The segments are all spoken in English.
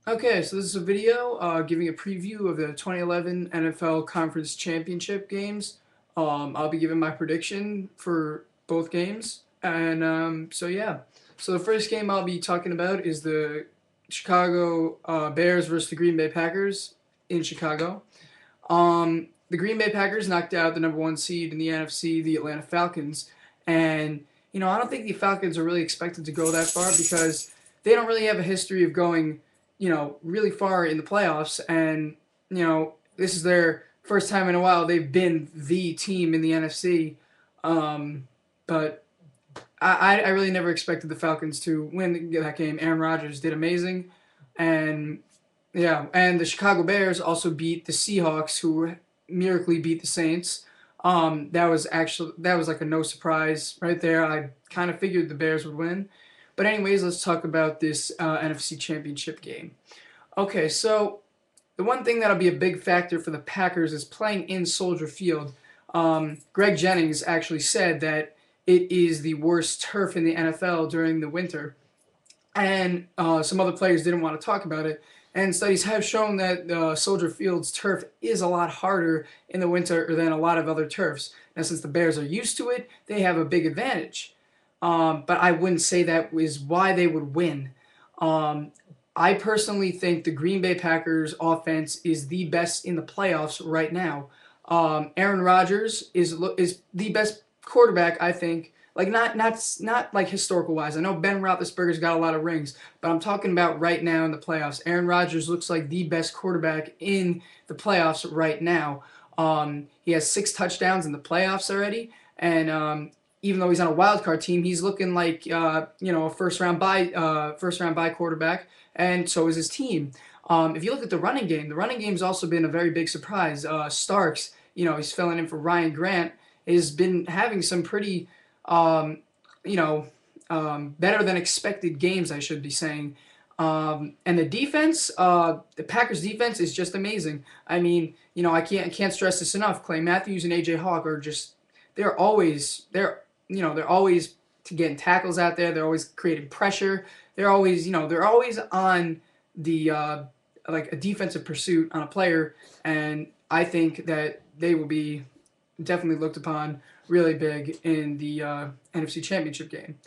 Okay, so this is a video giving a preview of the 2011 NFL Conference Championship games. I'll be giving my prediction for both games. And so yeah, so the first game I'll be talking about is the Chicago Bears versus the Green Bay Packers in Chicago. The Green Bay Packers knocked out the number one seed in the NFC, the Atlanta Falcons. And, I don't think the Falcons are really expected to go that far because they don't really have a history of going really far in the playoffs, and this is their first time in a while they've been the team in the NFC. But I really never expected the Falcons to win that game. Aaron Rodgers did amazing, and yeah, and the Chicago Bears also beat the Seahawks, who miraculously beat the Saints. That was like a no surprise right there. I kind of figured the Bears would win. But anyways, let's talk about this NFC Championship game. Okay, so the one thing that'll be a big factor for the Packers is playing in Soldier Field. Greg Jennings actually said that it is the worst turf in the NFL during the winter, and some other players didn't want to talk about it. And studies have shown that Soldier Field's turf is a lot harder in the winter than a lot of other turfs. Now, since the Bears are used to it, they have a big advantage. But I wouldn't say that is why they would win. I personally think the Green Bay Packers offense is the best in the playoffs right now. Aaron Rodgers is the best quarterback, I think. Like not like historical wise. I know Ben Roethlisberger's got a lot of rings, but I'm talking about right now in the playoffs. Aaron Rodgers looks like the best quarterback in the playoffs right now. He has 6 touchdowns in the playoffs already, and even though he's on a wild card team, he's looking like a first round bye quarterback, and so is his team. If you look at the running game, the running game's also been a very big surprise. Starks, he's filling in for Ryan Grant, has been having some pretty better than expected games, I should be saying. And the defense, the Packers defense is just amazing. I mean, I can't stress this enough. Clay Matthews and AJ Hawk are just they're always getting tackles out there. They're always creating pressure. They're always on the like a defensive pursuit on a player, and I think that they will be definitely looked upon really big in the NFC Championship game.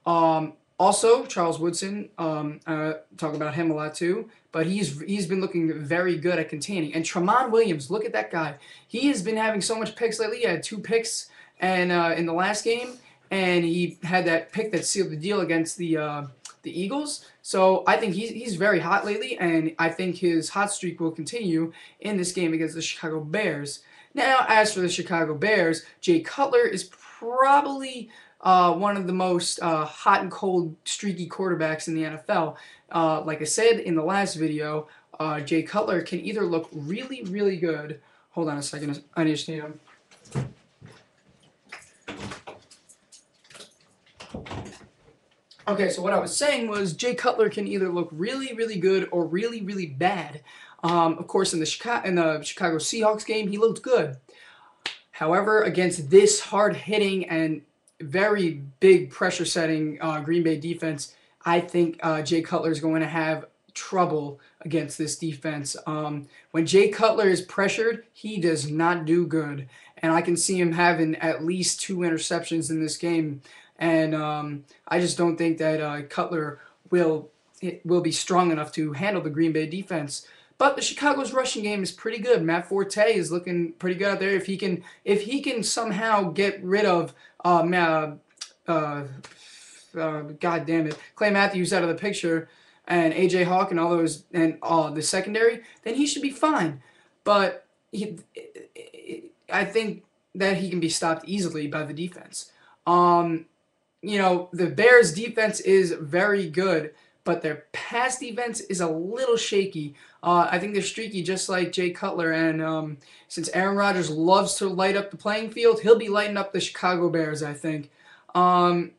Also, Charles Woodson, talk about him a lot too, but he's been looking very good at containing. And Tramon Williams, look at that guy. He has been having so much picks lately. He had 2 picks and in the last game, and he had that pick that sealed the deal against the Eagles. So I think he's very hot lately, and I think his hot streak will continue in this game against the Chicago Bears. Now, as for the Chicago Bears, Jay Cutler is probably one of the most hot and cold, streaky quarterbacks in the NFL. Like I said in the last video, Jay Cutler can either look really, really good. Hold on a second. I just need him. Okay, so what I was saying was Jay Cutler can either look really, really good or really, really bad. Of course, in the Chicago Seahawks game, he looked good. However, against this hard-hitting and very big pressure-setting Green Bay defense, I think Jay Cutler is going to have trouble against this defense. When Jay Cutler is pressured, he does not do good, and I can see him having at least 2 interceptions in this game. And I just don't think that Cutler will be strong enough to handle the Green Bay defense. But the Chicago's rushing game is pretty good. Matt Forte is looking pretty good out there. If he can somehow get rid of God damn it, Clay Matthews out of the picture, and AJ Hawk and all those and the secondary, then he should be fine. But I think that he can be stopped easily by the defense. The Bears' defense is very good, but their pass defense is a little shaky. I think they're streaky just like Jay Cutler, and since Aaron Rodgers loves to light up the playing field, he'll be lighting up the Chicago Bears, I think. Urlacher,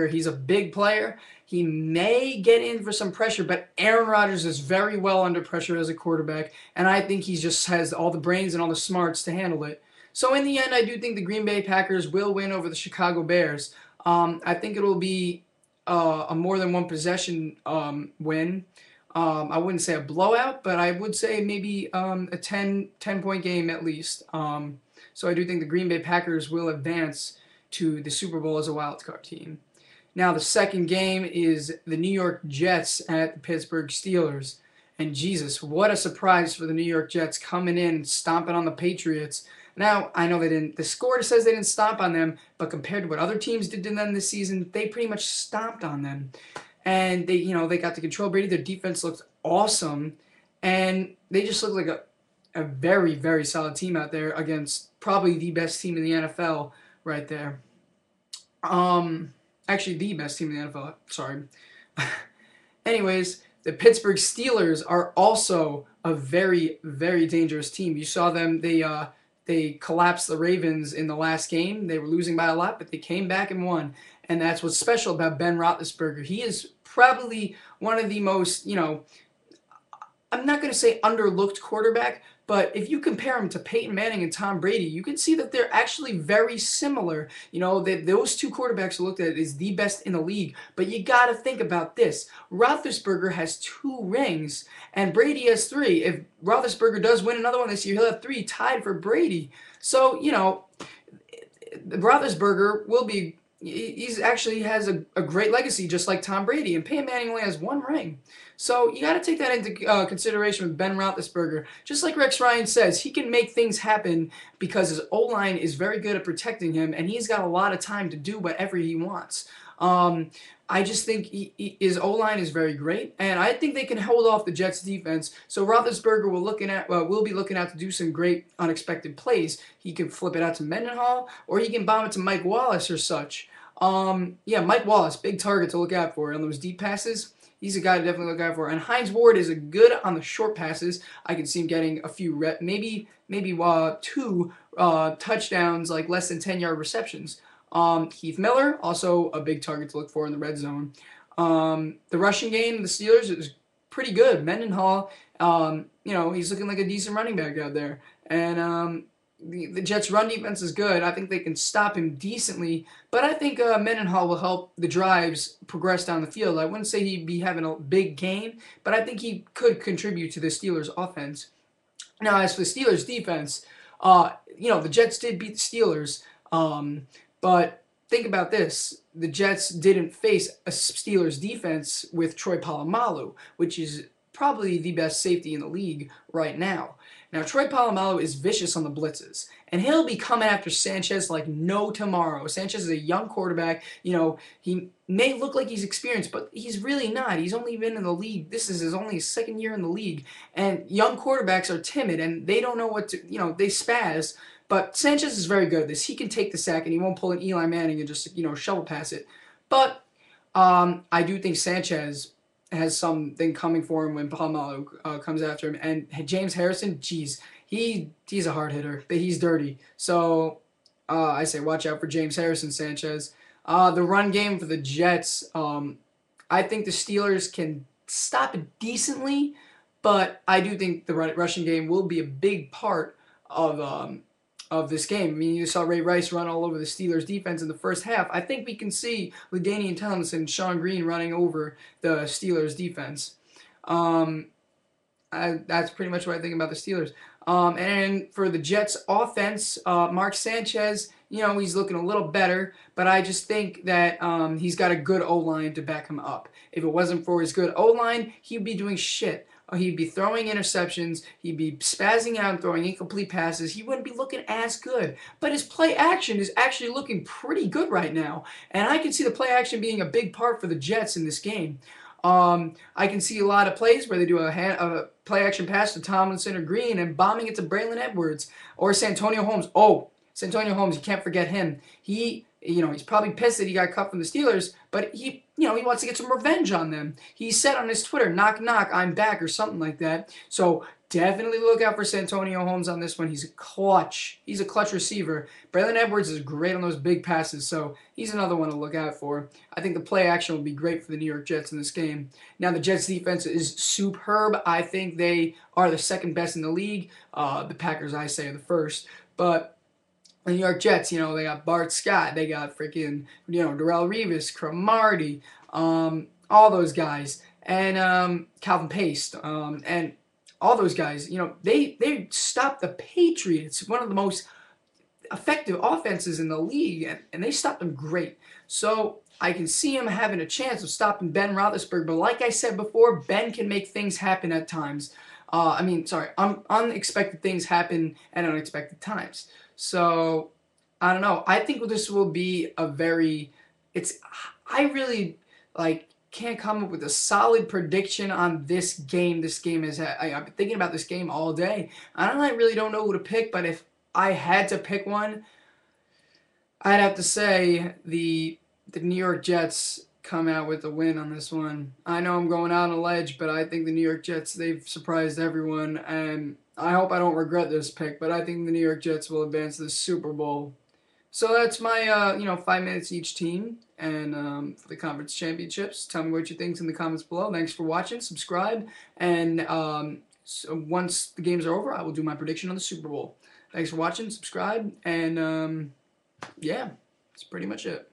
he's a big player. He may get in for some pressure, but Aaron Rodgers is very well under pressure as a quarterback, and I think he just has all the brains and all the smarts to handle it. So in the end, I do think the Green Bay Packers will win over the Chicago Bears. I think it will be a more than one possession win. I wouldn't say a blowout, but I would say maybe a 10-point game at least. So I do think the Green Bay Packers will advance to the Super Bowl as a wild card team. Now the second game is the New York Jets at the Pittsburgh Steelers. And Jesus, what a surprise for the New York Jets coming in and stomping on the Patriots. Now, I know they didn't, the score says they didn't stomp on them, but compared to what other teams did to them this season, they pretty much stomped on them. And they got to control Brady. Their defense looked awesome. And they just looked like a very, very solid team out there against probably the best team in the NFL right there. Actually, the best team in the NFL. Sorry. Anyways, the Pittsburgh Steelers are also a very, very dangerous team. You saw them. They collapsed the Ravens in the last game. They were losing by a lot, but they came back and won. And that's what's special about Ben Roethlisberger. He is probably one of the most, I'm not going to say underlooked quarterback, but if you compare him to Peyton Manning and Tom Brady, you can see that they're actually very similar. Those two quarterbacks are looked at as the best in the league. But you got to think about this. Roethlisberger has 2 rings, and Brady has 3. If Roethlisberger does win another one this year, he'll have 3 tied for Brady. So, Roethlisberger will be... He's actually has a great legacy, just like Tom Brady, and Peyton Manning only has 1 ring. So you got to take that into consideration with Ben Roethlisberger. Just like Rex Ryan says, he can make things happen because his O-line is very good at protecting him, and he's got a lot of time to do whatever he wants. I just think his O-line is very great, and I think they can hold off the Jets' defense. So Roethlisberger will be looking out to do some great unexpected plays. He can flip it out to Mendenhall, or he can bomb it to Mike Wallace or such. Mike Wallace, big target to look out for on those deep passes. He's a guy to definitely look out for. And Hines Ward is a good on the short passes. I can see him getting a few maybe 2 touchdowns, like less than 10-yard receptions. Heath Miller, also a big target to look for in the red zone. The rushing game, the Steelers, is pretty good. Mendenhall, he's looking like a decent running back out there. And the Jets' run defense is good. I think they can stop him decently, but I think Mendenhall will help the drives progress down the field. I wouldn't say he'd be having a big game, but I think he could contribute to the Steelers' offense. Now, as for the Steelers' defense, the Jets did beat the Steelers, but think about this. The Jets didn't face a Steelers defense with Troy Polamalu, which is probably the best safety in the league right now. Now, Troy Polamalu is vicious on the blitzes, and he'll be coming after Sanchez like no tomorrow. Sanchez is a young quarterback. He may look like he's experienced, but he's really not. He's only been in the league. This is his only 2nd year in the league, and young quarterbacks are timid, and they don't know what to, they spaz. But Sanchez is very good at this. He can take the sack, and he won't pull an Eli Manning and just, shovel pass it. But I do think Sanchez has something coming for him when Polamalu comes after him. And James Harrison, he's a hard hitter, but he's dirty. So I say watch out for James Harrison, Sanchez. The run game for the Jets, I think the Steelers can stop it decently, but I do think the rushing game will be a big part of this game. I mean, you saw Ray Rice run all over the Steelers' defense in the first half. I think we can see LaDainian Tomlinson and Sean Green running over the Steelers' defense. That's pretty much what I think about the Steelers. And for the Jets' offense, Mark Sanchez, he's looking a little better, but I just think that he's got a good O-line to back him up. If it wasn't for his good O-line, he'd be doing shit. He'd be throwing interceptions. He'd be spazzing out and throwing incomplete passes. He wouldn't be looking as good. But his play action is actually looking pretty good right now. And I can see the play action being a big part for the Jets in this game. I can see a lot of plays where they do a play action pass to Tomlinson or Green and bombing it to Braylon Edwards or Santonio Holmes. Oh, Santonio Holmes, you can't forget him. He's probably pissed that he got cut from the Steelers, but he wants to get some revenge on them. He said on his Twitter, knock, knock, I'm back, or something like that. So definitely look out for Santonio Holmes on this one. He's a clutch receiver. Braylon Edwards is great on those big passes, so he's another one to look out for. I think the play action will be great for the New York Jets in this game. Now, the Jets' defense is superb. I think they are the 2nd best in the league. The Packers, I say, are the 1st. But the New York Jets, they got Bart Scott, they got freaking, Darrelle Revis, Cromartie, all those guys. and Calvin Pace, and all those guys. You know, they stopped the Patriots, one of the most effective offenses in the league, and they stopped them great. So I can see him having a chance of stopping Ben Roethlisberger. But like I said before, Ben can make things happen at times. Unexpected things happen at unexpected times. So I don't know. I think this will be a very. It's. I really like can't come up with a solid prediction on this game. This game is. I've been thinking about this game all day. I really don't know who to pick, but if I had to pick one, I'd have to say the New York Jets come out with a win on this one. I know I'm going out on a ledge, but I think the New York Jets, they've surprised everyone, and I hope I don't regret this pick, but I think the New York Jets will advance to the Super Bowl. So that's my 5 minutes each team, and for the conference championships. Tell me what you think in the comments below. Thanks for watching. Subscribe, and so once the games are over, I will do my prediction on the Super Bowl. Thanks for watching. Subscribe, and yeah, that's pretty much it.